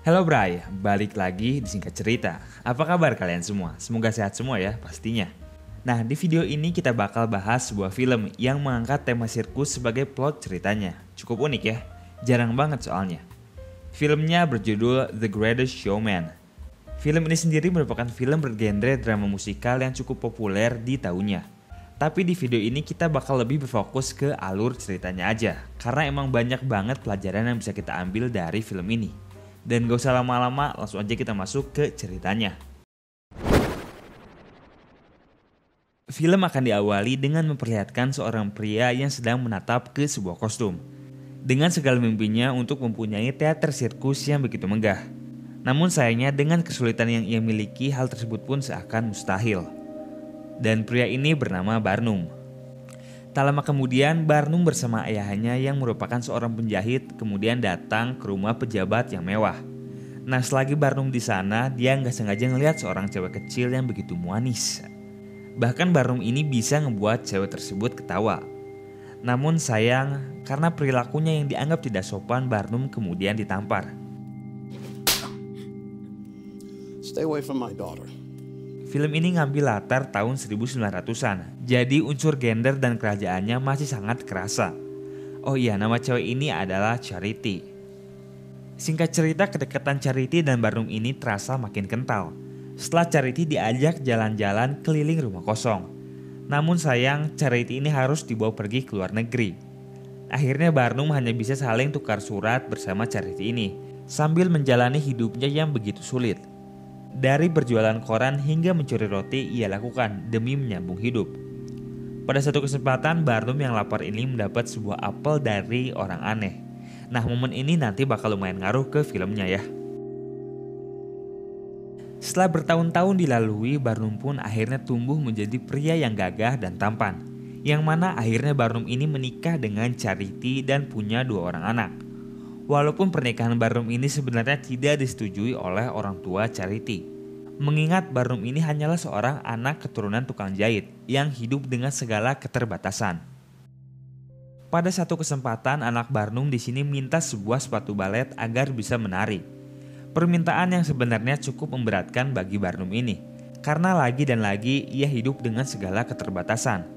Halo Bray, balik lagi di Singkat Cerita. Apa kabar kalian semua? Semoga sehat semua ya pastinya. Nah, di video ini kita bakal bahas sebuah film yang mengangkat tema sirkus sebagai plot ceritanya. Cukup unik ya, jarang banget soalnya. Filmnya berjudul The Greatest Showman. Film ini sendiri merupakan film bergenre drama musikal yang cukup populer di tahunnya. Tapi di video ini kita bakal lebih berfokus ke alur ceritanya aja, karena emang banyak banget pelajaran yang bisa kita ambil dari film ini. Dan gak usah lama-lama, langsung aja kita masuk ke ceritanya. Film akan diawali dengan memperlihatkan seorang pria yang sedang menatap ke sebuah kostum. Dengan segala mimpinya untuk mempunyai teater sirkus yang begitu megah. Namun sayangnya dengan kesulitan yang ia miliki, hal tersebut pun seakan mustahil. Dan pria ini bernama Barnum. Tak lama kemudian, Barnum bersama ayahnya yang merupakan seorang penjahit kemudian datang ke rumah pejabat yang mewah. Nah, selagi Barnum di sana, dia nggak sengaja ngelihat seorang cewek kecil yang begitu manis. Bahkan Barnum ini bisa ngebuat cewek tersebut ketawa. Namun sayang, karena perilakunya yang dianggap tidak sopan, Barnum kemudian ditampar. Stay away from my daughter. Film ini ngambil latar tahun 1900-an, jadi unsur gender dan kerajaannya masih sangat kerasa. Oh iya, nama cewek ini adalah Charity. Singkat cerita, kedekatan Charity dan Barnum ini terasa makin kental. Setelah Charity diajak jalan-jalan keliling rumah kosong. Namun sayang, Charity ini harus dibawa pergi ke luar negeri. Akhirnya Barnum hanya bisa saling tukar surat bersama Charity ini, sambil menjalani hidupnya yang begitu sulit. Dari berjualan koran hingga mencuri roti ia lakukan demi menyambung hidup. Pada satu kesempatan Barnum yang lapar ini mendapat sebuah apel dari orang aneh. Nah, momen ini nanti bakal lumayan ngaruh ke filmnya ya. Setelah bertahun-tahun dilalui, Barnum pun akhirnya tumbuh menjadi pria yang gagah dan tampan. Yang mana akhirnya Barnum ini menikah dengan Charity dan punya 2 orang anak. Walaupun pernikahan Barnum ini sebenarnya tidak disetujui oleh orang tua Charity. Mengingat Barnum ini hanyalah seorang anak keturunan tukang jahit yang hidup dengan segala keterbatasan. Pada satu kesempatan anak Barnum di sini minta sebuah sepatu balet agar bisa menari. Permintaan yang sebenarnya cukup memberatkan bagi Barnum ini, karena lagi dan lagi ia hidup dengan segala keterbatasan.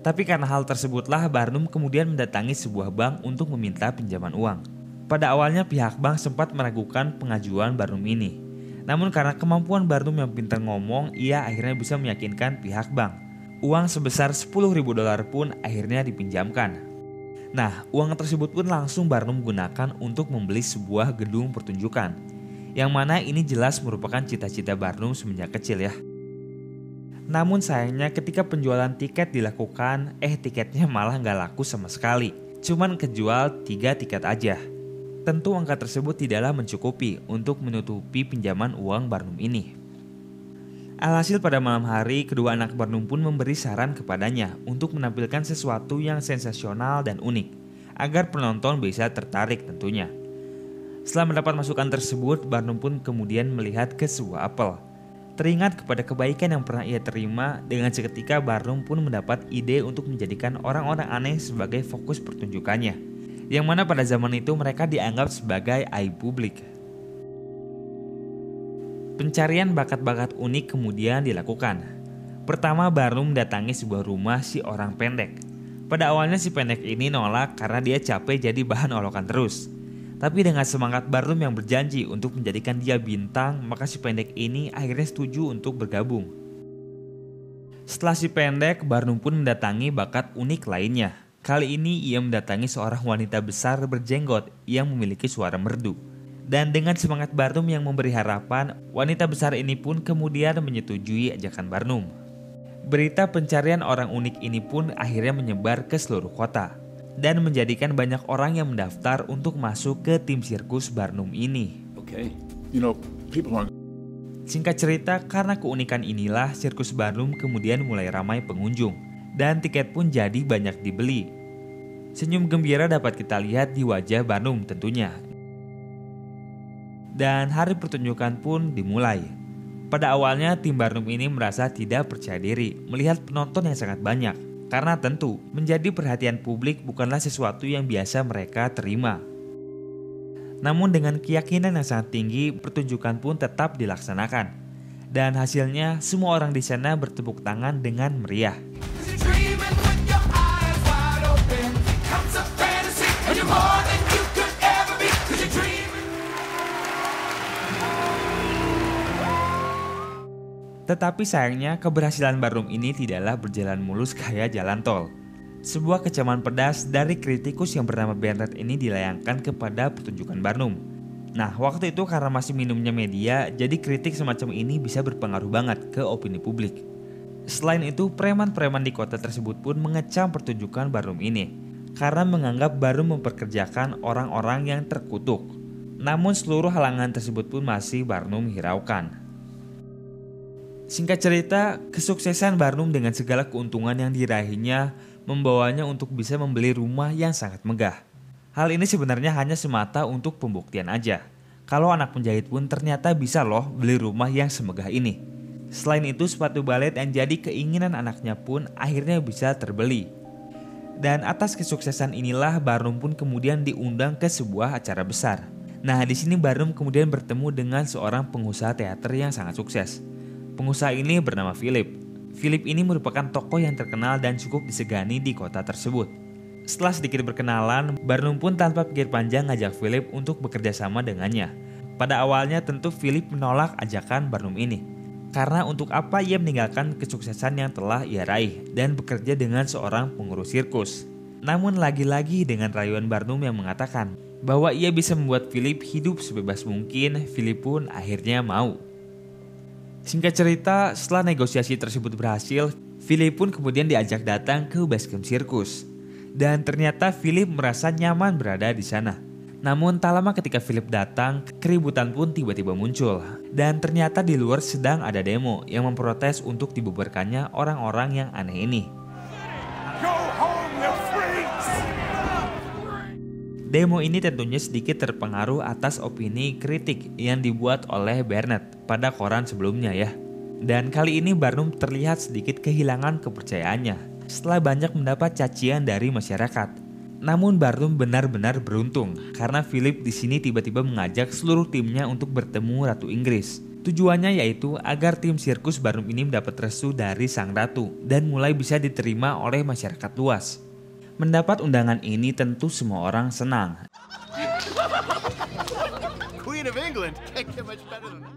Tapi karena hal tersebutlah Barnum kemudian mendatangi sebuah bank untuk meminta pinjaman uang. Pada awalnya pihak bank sempat meragukan pengajuan Barnum ini. Namun karena kemampuan Barnum yang pintar ngomong, ia akhirnya bisa meyakinkan pihak bank. Uang sebesar $10.000 pun akhirnya dipinjamkan. Nah, uang tersebut pun langsung Barnum gunakan untuk membeli sebuah gedung pertunjukan. Yang mana ini jelas merupakan cita-cita Barnum semenjak kecil ya. Namun sayangnya ketika penjualan tiket dilakukan, tiketnya malah nggak laku sama sekali. Cuman kejual 3 tiket aja. Tentu angka tersebut tidaklah mencukupi untuk menutupi pinjaman uang Barnum ini. Alhasil pada malam hari, kedua anak Barnum pun memberi saran kepadanya untuk menampilkan sesuatu yang sensasional dan unik, agar penonton bisa tertarik tentunya. Setelah mendapat masukan tersebut, Barnum pun kemudian melihat ke sebuah apel. Teringat kepada kebaikan yang pernah ia terima, dengan seketika Barnum pun mendapat ide untuk menjadikan orang-orang aneh sebagai fokus pertunjukannya. Yang mana pada zaman itu mereka dianggap sebagai aib publik. Pencarian bakat-bakat unik kemudian dilakukan. Pertama, Barnum mendatangi sebuah rumah si orang pendek. Pada awalnya si pendek ini nolak karena dia capek jadi bahan olokan terus. Tapi dengan semangat Barnum yang berjanji untuk menjadikan dia bintang, maka si pendek ini akhirnya setuju untuk bergabung. Setelah si pendek, Barnum pun mendatangi bakat unik lainnya. Kali ini ia mendatangi seorang wanita besar berjenggot yang memiliki suara merdu. Dan dengan semangat Barnum yang memberi harapan, wanita besar ini pun kemudian menyetujui ajakan Barnum. Berita pencarian orang unik ini pun akhirnya menyebar ke seluruh kota. Dan menjadikan banyak orang yang mendaftar untuk masuk ke tim sirkus Barnum ini. Singkat cerita, karena keunikan inilah sirkus Barnum kemudian mulai ramai pengunjung. Dan tiket pun jadi banyak dibeli. Senyum gembira dapat kita lihat di wajah Barnum tentunya. Dan hari pertunjukan pun dimulai. Pada awalnya tim Barnum ini merasa tidak percaya diri melihat penonton yang sangat banyak. Karena tentu menjadi perhatian publik bukanlah sesuatu yang biasa mereka terima. Namun dengan keyakinan yang sangat tinggi, pertunjukan pun tetap dilaksanakan. Dan hasilnya semua orang di sana bertepuk tangan dengan meriah. Tetapi sayangnya keberhasilan Barnum ini tidaklah berjalan mulus kayak jalan tol. Sebuah kecaman pedas dari kritikus yang bernama Bernard ini dilayangkan kepada pertunjukan Barnum. Nah, waktu itu karena masih minumnya media, jadi kritik semacam ini bisa berpengaruh banget ke opini publik. Selain itu, preman-preman di kota tersebut pun mengecam pertunjukan Barnum ini karena menganggap Barnum memperkerjakan orang-orang yang terkutuk. Namun seluruh halangan tersebut pun masih Barnum hiraukan. Singkat cerita, kesuksesan Barnum dengan segala keuntungan yang diraihnya membawanya untuk bisa membeli rumah yang sangat megah. Hal ini sebenarnya hanya semata untuk pembuktian aja. Kalau anak penjahit pun ternyata bisa loh beli rumah yang semegah ini. Selain itu, sepatu balet yang jadi keinginan anaknya pun akhirnya bisa terbeli. Dan atas kesuksesan inilah Barnum pun kemudian diundang ke sebuah acara besar. Nah, di sini Barnum kemudian bertemu dengan seorang pengusaha teater yang sangat sukses. Pengusaha ini bernama Philip. Philip ini merupakan tokoh yang terkenal dan cukup disegani di kota tersebut. Setelah sedikit berkenalan, Barnum pun tanpa pikir panjang ngajak Philip untuk bekerja sama dengannya. Pada awalnya tentu Philip menolak ajakan Barnum ini. Karena untuk apa ia meninggalkan kesuksesan yang telah ia raih dan bekerja dengan seorang pengurus sirkus. Namun lagi-lagi dengan rayuan Barnum yang mengatakan bahwa ia bisa membuat Philip hidup sebebas mungkin, Philip pun akhirnya mau. Singkat cerita, setelah negosiasi tersebut berhasil, Philip pun kemudian diajak datang ke basecamp sirkus. Dan ternyata Philip merasa nyaman berada di sana. Namun tak lama ketika Philip datang, keributan pun tiba-tiba muncul. Dan ternyata di luar sedang ada demo yang memprotes untuk dibubarkannya orang-orang yang aneh ini. Demo ini tentunya sedikit terpengaruh atas opini kritik yang dibuat oleh Bernard pada koran sebelumnya ya. Dan kali ini Barnum terlihat sedikit kehilangan kepercayaannya setelah banyak mendapat cacian dari masyarakat. Namun Barnum benar-benar beruntung karena Philip di sini tiba-tiba mengajak seluruh timnya untuk bertemu Ratu Inggris. Tujuannya yaitu agar tim sirkus Barnum ini mendapat restu dari sang ratu dan mulai bisa diterima oleh masyarakat luas. Mendapat undangan ini tentu semua orang senang. Queen of England. Can't get much better than that.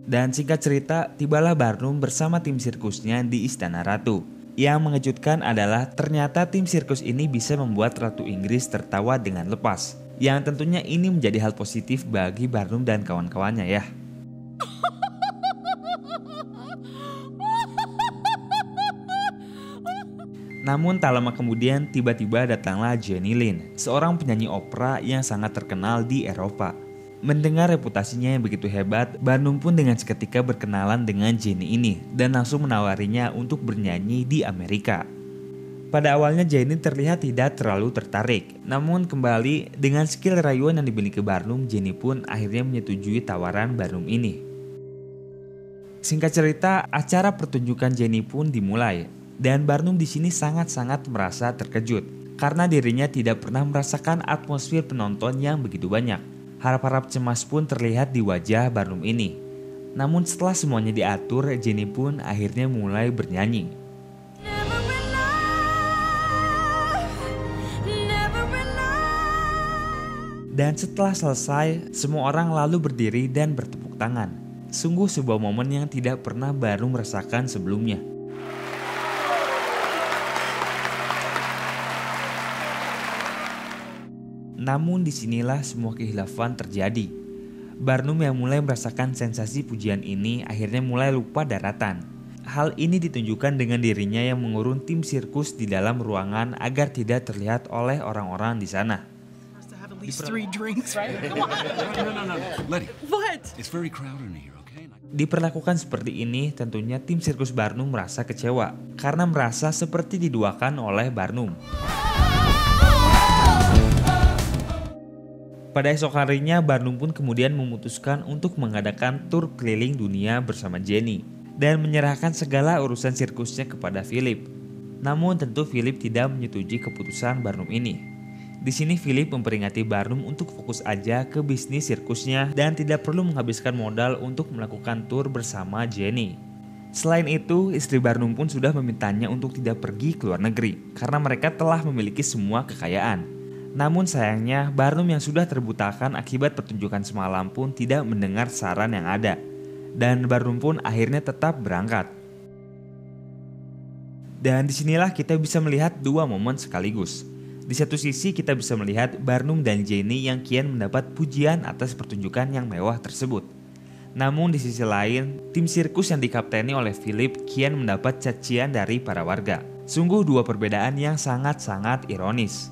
Dan singkat cerita, tibalah Barnum bersama tim sirkusnya di Istana Ratu. Yang mengejutkan adalah ternyata tim sirkus ini bisa membuat Ratu Inggris tertawa dengan lepas. Yang tentunya ini menjadi hal positif bagi Barnum dan kawan-kawannya ya. Namun tak lama kemudian tiba-tiba datanglah Jenny Lind, seorang penyanyi opera yang sangat terkenal di Eropa. Mendengar reputasinya yang begitu hebat, Barnum pun dengan seketika berkenalan dengan Jenny ini dan langsung menawarinya untuk bernyanyi di Amerika. Pada awalnya Jenny terlihat tidak terlalu tertarik, namun kembali dengan skill rayuan yang dimiliki Barnum, Jenny pun akhirnya menyetujui tawaran Barnum ini. Singkat cerita, acara pertunjukan Jenny pun dimulai. Dan Barnum di sini sangat-sangat merasa terkejut karena dirinya tidak pernah merasakan atmosfer penonton yang begitu banyak. Harap-harap cemas pun terlihat di wajah Barnum ini. Namun setelah semuanya diatur, Jenny pun akhirnya mulai bernyanyi. Dan setelah selesai, semua orang lalu berdiri dan bertepuk tangan. Sungguh sebuah momen yang tidak pernah Barnum rasakan sebelumnya. Namun disinilah semua kehilafan terjadi. Barnum yang mulai merasakan sensasi pujian ini akhirnya mulai lupa daratan. Hal ini ditunjukkan dengan dirinya yang mengurung tim sirkus di dalam ruangan agar tidak terlihat oleh orang-orang di sana. Diperlakukan seperti ini, tentunya tim sirkus Barnum merasa kecewa karena merasa seperti diduakan oleh Barnum. Pada esok harinya, Barnum pun kemudian memutuskan untuk mengadakan tur keliling dunia bersama Jenny dan menyerahkan segala urusan sirkusnya kepada Philip. Namun tentu Philip tidak menyetujui keputusan Barnum ini. Di sini Philip memperingati Barnum untuk fokus aja ke bisnis sirkusnya dan tidak perlu menghabiskan modal untuk melakukan tur bersama Jenny. Selain itu, istri Barnum pun sudah memintanya untuk tidak pergi ke luar negeri karena mereka telah memiliki semua kekayaan. Namun sayangnya, Barnum yang sudah terbutakan akibat pertunjukan semalam pun tidak mendengar saran yang ada. Dan Barnum pun akhirnya tetap berangkat. Dan disinilah kita bisa melihat dua momen sekaligus. Di satu sisi kita bisa melihat Barnum dan Jenny yang kian mendapat pujian atas pertunjukan yang mewah tersebut. Namun di sisi lain, tim sirkus yang dikapteni oleh Philip kian mendapat cacian dari para warga. Sungguh dua perbedaan yang sangat-sangat ironis.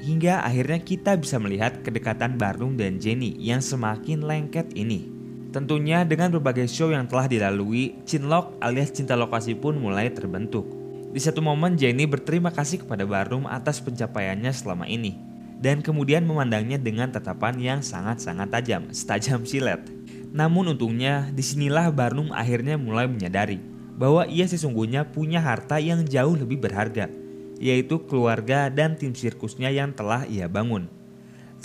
Hingga akhirnya kita bisa melihat kedekatan Barnum dan Jenny yang semakin lengket ini. Tentunya dengan berbagai show yang telah dilalui, cinlok alias cinta lokasi pun mulai terbentuk. Di satu momen Jenny berterima kasih kepada Barnum atas pencapaiannya selama ini. Dan kemudian memandangnya dengan tatapan yang sangat-sangat setajam silet. Namun untungnya disinilah Barnum akhirnya mulai menyadari bahwa ia sesungguhnya punya harta yang jauh lebih berharga, yaitu keluarga dan tim sirkusnya yang telah ia bangun.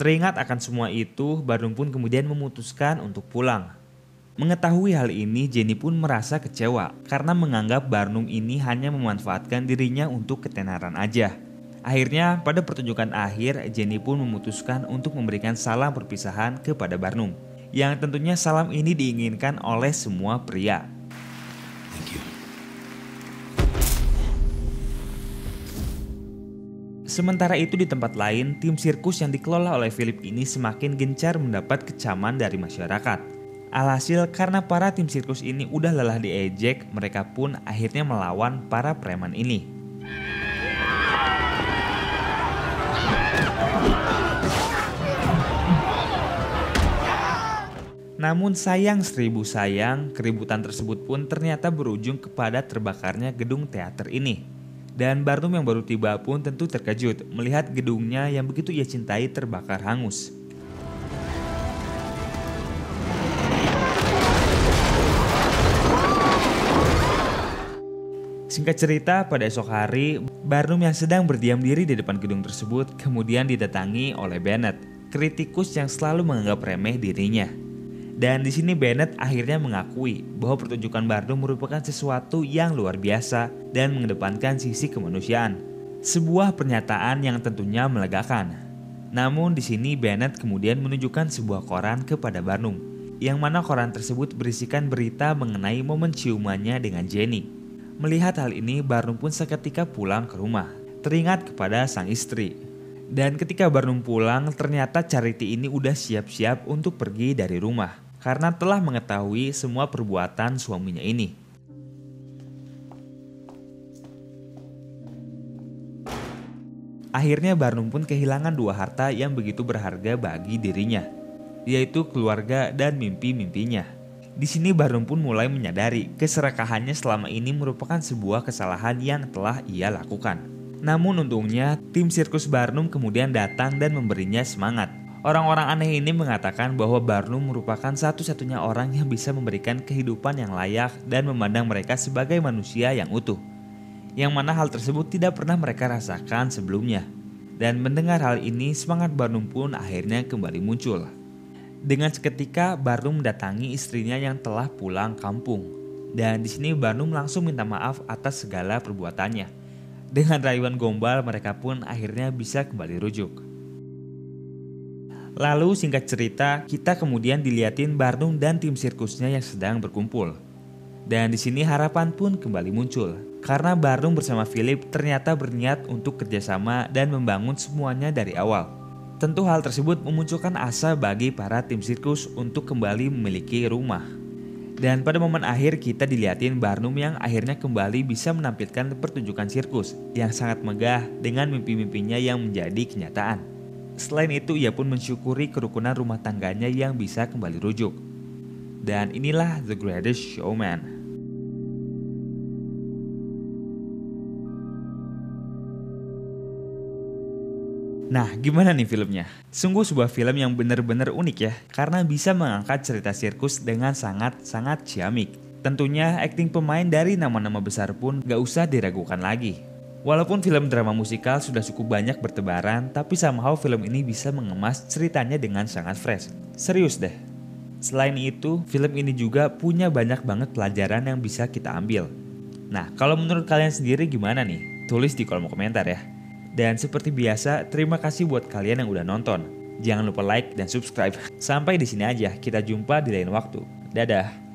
Teringat akan semua itu, Barnum pun kemudian memutuskan untuk pulang. Mengetahui hal ini, Jenny pun merasa kecewa karena menganggap Barnum ini hanya memanfaatkan dirinya untuk ketenaran aja. Akhirnya pada pertunjukan akhir, Jenny pun memutuskan untuk memberikan salam perpisahan kepada Barnum. Yang tentunya salam ini diinginkan oleh semua pria. Sementara itu di tempat lain, tim sirkus yang dikelola oleh Philip ini semakin gencar mendapat kecaman dari masyarakat. Alhasil karena para tim sirkus ini udah lelah diejek, mereka pun akhirnya melawan para preman ini. Namun sayang seribu sayang, keributan tersebut pun ternyata berujung kepada terbakarnya gedung teater ini. Dan Barnum yang baru tiba pun tentu terkejut melihat gedungnya yang begitu ia cintai terbakar hangus. Singkat cerita, pada esok hari, Barnum yang sedang berdiam diri di depan gedung tersebut kemudian didatangi oleh Bennett, kritikus yang selalu menganggap remeh dirinya. Dan di sini Bennett akhirnya mengakui bahwa pertunjukan Barnum merupakan sesuatu yang luar biasa dan mengedepankan sisi kemanusiaan. Sebuah pernyataan yang tentunya melegakan. Namun di sini Bennett kemudian menunjukkan sebuah koran kepada Barnum, yang mana koran tersebut berisikan berita mengenai momen ciumannya dengan Jenny. Melihat hal ini, Barnum pun seketika pulang ke rumah, teringat kepada sang istri. Dan ketika Barnum pulang, ternyata Charity ini udah siap-siap untuk pergi dari rumah karena telah mengetahui semua perbuatan suaminya ini. Akhirnya Barnum pun kehilangan dua harta yang begitu berharga bagi dirinya, yaitu keluarga dan mimpi-mimpinya. Di sini Barnum pun mulai menyadari keserakahannya selama ini merupakan sebuah kesalahan yang telah ia lakukan. Namun untungnya tim sirkus Barnum kemudian datang dan memberinya semangat. Orang-orang aneh ini mengatakan bahwa Barnum merupakan satu-satunya orang yang bisa memberikan kehidupan yang layak dan memandang mereka sebagai manusia yang utuh. Yang mana hal tersebut tidak pernah mereka rasakan sebelumnya. Dan mendengar hal ini, semangat Barnum pun akhirnya kembali muncul. Dengan seketika Barnum mendatangi istrinya yang telah pulang kampung. Dan di sini Barnum langsung minta maaf atas segala perbuatannya. Dengan rayuan gombal mereka pun akhirnya bisa kembali rujuk. Lalu singkat cerita, kita kemudian diliatin Barnum dan tim sirkusnya yang sedang berkumpul. Dan di sini harapan pun kembali muncul. Karena Barnum bersama Philip ternyata berniat untuk kerjasama dan membangun semuanya dari awal. Tentu hal tersebut memunculkan asa bagi para tim sirkus untuk kembali memiliki rumah. Dan pada momen akhir kita dilihatin Barnum yang akhirnya kembali bisa menampilkan pertunjukan sirkus yang sangat megah dengan mimpi-mimpinya yang menjadi kenyataan. Selain itu ia pun mensyukuri kerukunan rumah tangganya yang bisa kembali rujuk. Dan inilah The Greatest Showman. Nah, gimana nih filmnya? Sungguh sebuah film yang benar-benar unik ya, karena bisa mengangkat cerita sirkus dengan sangat-sangat ciamik. Tentunya akting pemain dari nama-nama besar pun gak usah diragukan lagi. Walaupun film drama musikal sudah cukup banyak bertebaran, tapi somehow film ini bisa mengemas ceritanya dengan sangat fresh. Serius deh. Selain itu, film ini juga punya banyak banget pelajaran yang bisa kita ambil. Nah, kalau menurut kalian sendiri gimana nih? Tulis di kolom komentar ya. Dan seperti biasa, terima kasih buat kalian yang udah nonton. Jangan lupa like dan subscribe. Sampai di sini aja, kita jumpa di lain waktu. Dadah.